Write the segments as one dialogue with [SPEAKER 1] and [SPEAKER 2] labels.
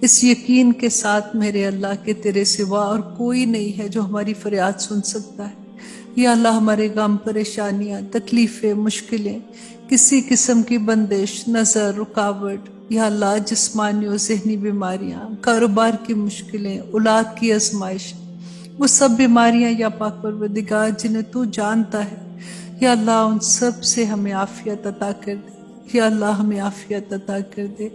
[SPEAKER 1] اس یقین کے ساتھ میرے اللہ کہ تیرے سوا اور کوئی نہیں ہے جو ہماری فریاد سن سکتا ہے۔ یا اللہ ہمارے غم، پریشانیاں، تکلیفیں، مشکلیں، کسی قسم کی بندش، نظر، رکاوٹ، یا اللہ جسمانی و ذہنی بیماریاں، کاروبار کی مشکلیں، اولاد کی آزمائش، وہ سب بیماریاں یا پاک پروردگار جنہیں تو جانتا ہے، یا اللہ ان سب سے ہمیں عافیت عطا کر دے، یا اللہ ہمیں عافیت عطا کر دے۔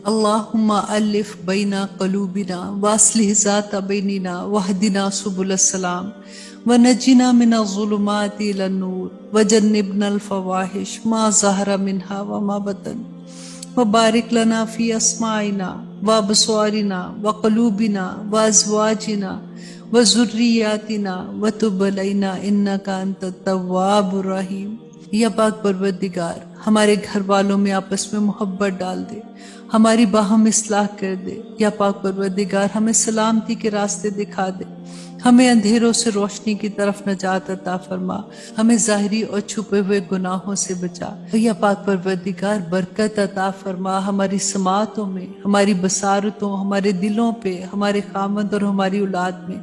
[SPEAKER 1] اللہم الف بین قلوبنا واصلح ذات بیننا واہدنا سبل السلام ونجنا من الظلمات الى النور وجنبنا الفواحش ما ظہر منها وما بطن وبارک لنا فی اسماعنا وابصارنا وقلوبنا وازواجنا وذریاتنا وتب علینا انک انت التواب الرحیم۔ یا پاک پروردگار ہمارے گھر والوں میں آپس میں محبت ڈال دے، ہماری باہم اصلاح کر دے۔ یا پاک پروردگار ہمیں سلامتی کے راستے دکھا دے، ہمیں اندھیروں سے روشنی کی طرف نجات عطا فرما، ہمیں ظاہری اور چھپے ہوئے گناہوں سے بچا۔ یا پاک پروردگار برکت عطا فرما ہماری سماعتوں میں، ہماری بصارتوں، ہمارے دلوں پہ، ہمارے خاوند اور ہماری اولاد میں۔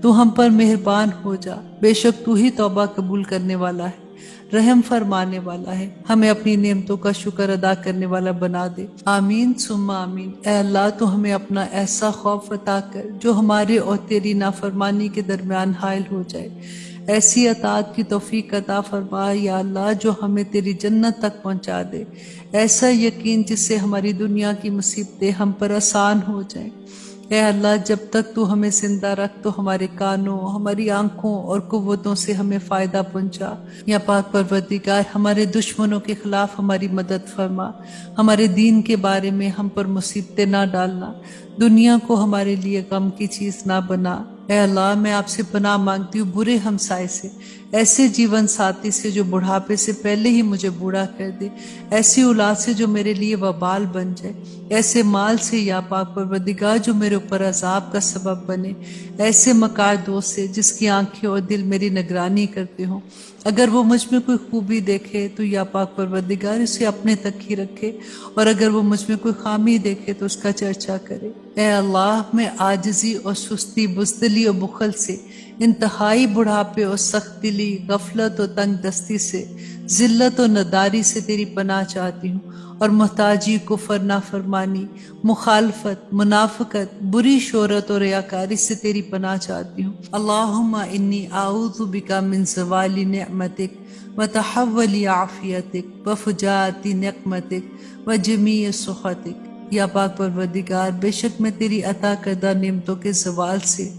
[SPEAKER 1] تو ہم پر مہربان ہو جا، بے شک تو ہی توبہ قبول کرنے والا ہے، رحم فرمانے والا ہے، ہمیں اپنی نعمتوں کا شکر ادا کرنے والا بنا دے۔ آمین ثم آمین۔ اے اللہ تو ہمیں اپنا ایسا خوف عطا کر جو ہمارے اور تیری نافرمانی کے درمیان حائل ہو جائے، ایسی اطاعت کی توفیق عطا فرما یا اللہ جو ہمیں تیری جنت تک پہنچا دے، ایسا یقین جس سے ہماری دنیا کی مصیبتیں ہم پر آسان ہو جائیں۔ اے اللہ جب تک تو ہمیں زندہ رکھ تو ہمارے کانوں، ہماری آنکھوں اور قوتوں سے ہمیں فائدہ پہنچا۔ یا پاک پروردگار ہمارے دشمنوں کے خلاف ہماری مدد فرما، ہمارے دین کے بارے میں ہم پر مصیبتیں نہ ڈالنا، دنیا کو ہمارے لیے غم کی چیز نہ بنا۔ اے اللہ میں آپ سے پناہ مانگتی ہوں برے ہمسائے سے، ایسے جیون ساتھی سے جو بڑھاپے سے پہلے ہی مجھے بوڑھا کر دے، ایسی اولاد سے جو میرے لیے وبال بن جائے، ایسے مال سے یا پاک پروردگار جو میرے اوپر عذاب کا سبب بنے، ایسے مکار دوست سے جس کی آنکھیں اور دل میری نگرانی کرتے ہوں، اگر وہ مجھ میں کوئی خوبی دیکھے تو یا پاک پروردگار اسے اپنے تک ہی رکھے، اور اگر وہ مجھ میں کوئی خامی دیکھے تو اس کا چرچا کرے۔ اے اللہ میں عاجزی اور سستی، بزدلی اور بخل سے، انتہائی بڑھاپے اور سخت دلی، غفلت اور تنگ دستی سے، ذلت اور نداری سے تیری پناہ چاہتی ہوں، اور محتاجی، کفر، نافرمانی، مخالفت، منافقت، بری شہرت اور ریاکاری سے تیری پناہ چاہتی ہوں۔ اللہم انی اعوذ بک من زوال نعمتک وتحول عافیتک وفجاءت نقمتک وجمیع سخطک۔ یا پاک پروردگار بے شک میں تیری عطا کردہ نعمتوں کے زوال سے،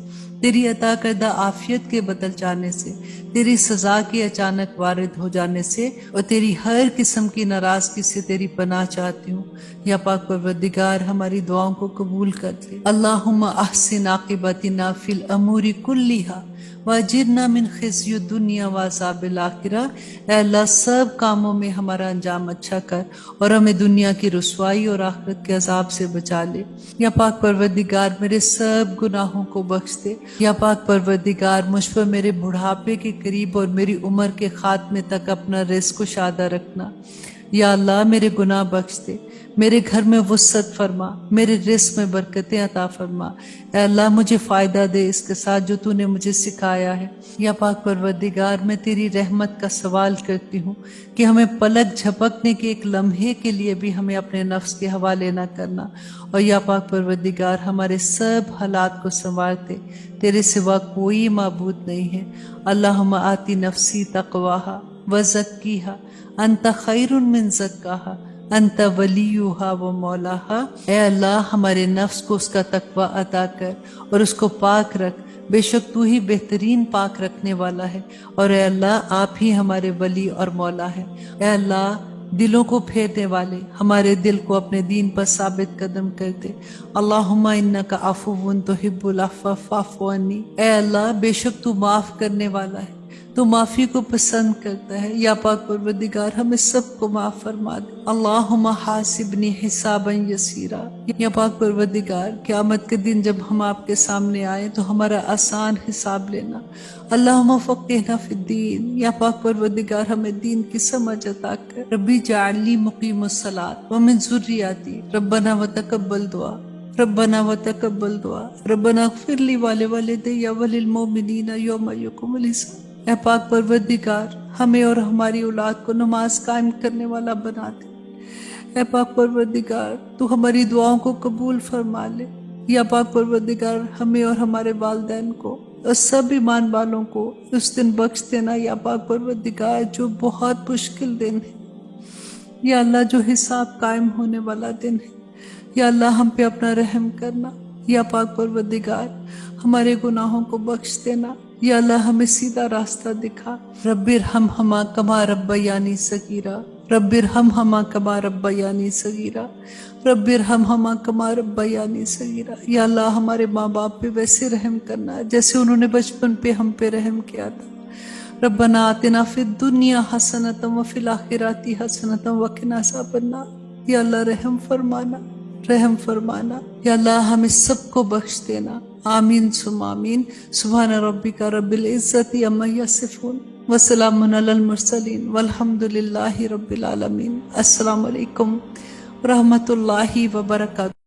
[SPEAKER 1] تیری عطا کردہ عافیت کے بدل جانے سے، تیری سزا کے اچانک وارد ہو جانے سے، اور تیری ہر قسم کی ناراضگی سے تیری پناہ چاہتی ہوں۔ یا پاک پروردگار ہماری دعاؤں کو قبول کر لے۔ اللہم احسن عاقبتنا فی الامور کلیہا واجرنا من خزی الدنیا وعذاب الآخرہ۔ اے اللہ سب کاموں میں ہمارا انجام اچھا کر اور ہمیں دنیا کی رسوائی اور آخرت کے عذاب سے بچا لے۔ یا پاک پروردگار میرے سب گناہوں کو بخش دے۔ یا پاک پروردگار مجھ پر میرے بڑھاپے کے قریب اور میری عمر کے خاتمے تک اپنا رزق کشادہ رکھنا۔ یا اللہ میرے گناہ بخش دے، میرے گھر میں وسعت فرما، میرے رزق میں برکتیں عطا فرما۔ اے اللہ مجھے فائدہ دے اس کے ساتھ جو تو نے مجھے سکھایا ہے۔ یا پاک پروردگار میں تیری رحمت کا سوال کرتی ہوں کہ ہمیں پلک جھپکنے کے ایک لمحے کے لیے بھی ہمیں اپنے نفس کے حوالے نہ کرنا، اور یا پاک پروردگار ہمارے سب حالات کو سنوارتے، تیرے سوا کوئی معبود نہیں ہے۔ اللہم آتی نفسی تقواہا وزکیہا انت خیر من زکاہا انت ولیہا و مولاہا۔ اے اللہ ہمارے نفس کو اس کا تقوی عطا کر اور اس کو پاک رکھ، بے شک تو ہی بہترین پاک رکھنے والا ہے، اور اے اللہ آپ ہی ہمارے ولی اور مولا ہے۔ اے اللہ دلوں کو پھیرنے والے ہمارے دل کو اپنے دین پر ثابت قدم کر دے۔ اللہم انک عفو تحب العفو فاعف عنی۔ اے اللہ بے شک تو معاف کرنے والا ہے، تو معافی کو پسند کرتا ہے۔ یا پاک پروردگار ہمیں سب کو معاف فرما دے۔ اللہم حاسبنی حسابا یسیرا۔ یا پاک پروردگار قیامت کے دن جب ہم آپ کے سامنے آئیں تو ہمارا آسان حساب لینا۔ اللہم فقہنا فی الدین۔ یا پاک پروردگار ہمیں دین کی سمجھ عطا کر۔ ربی جعلنی مقیم الصلاۃ ومن ذریتی ربنا وتقبل دعا ربنا وتقبل دعا ربنا اغفر لی ولوالدی وللمؤمنین یوم یقوم الحساب۔ اے پاک پروردگار ہمیں اور ہماری اولاد کو نماز قائم کرنے والا بنا دے۔ اے پاک پروردگار تو ہماری دعاؤں کو قبول فرما لے۔ یا پاک پروردگار ہمیں اور ہمارے والدین کو اور سب ایمان والوں کو اس دن بخش دینا یا پاک پروردگار جو بہت مشکل دن ہے، یا اللہ جو حساب قائم ہونے والا دن ہے۔ یا اللہ ہم پہ اپنا رحم کرنا۔ یا پاک پروردگار ہمارے گناہوں کو بخش دینا۔ یا اللہ ہمیں سیدھا راستہ دکھا۔ رب ارحمہما کما ربیانی صغیرا رب ارحمہما کما ربیانی صغیرا رب ارحمہما کما ربیانی صغیرا۔ یا اللہ ہمارے ماں باپ پہ ویسے رحم کرنا جیسے انہوں نے بچپن پہ ہم پہ رحم کیا تھا۔ ربنا آتنا فی الدنیا حسنۃ وفی الآخرۃ حسنۃ وقنا عذاب النار۔ یا اللہ رحم فرمانا، رحم فرمانا۔ یا اللہ ہمیں سب کو بخش دینا۔ آمین ثم آمین۔ سبحان ربک رب العزت عما یصفون وسلام علی المرسلین والحمد للہ رب العالمین۔ السلام علیکم ورحمۃ اللہ وبرکاتہ۔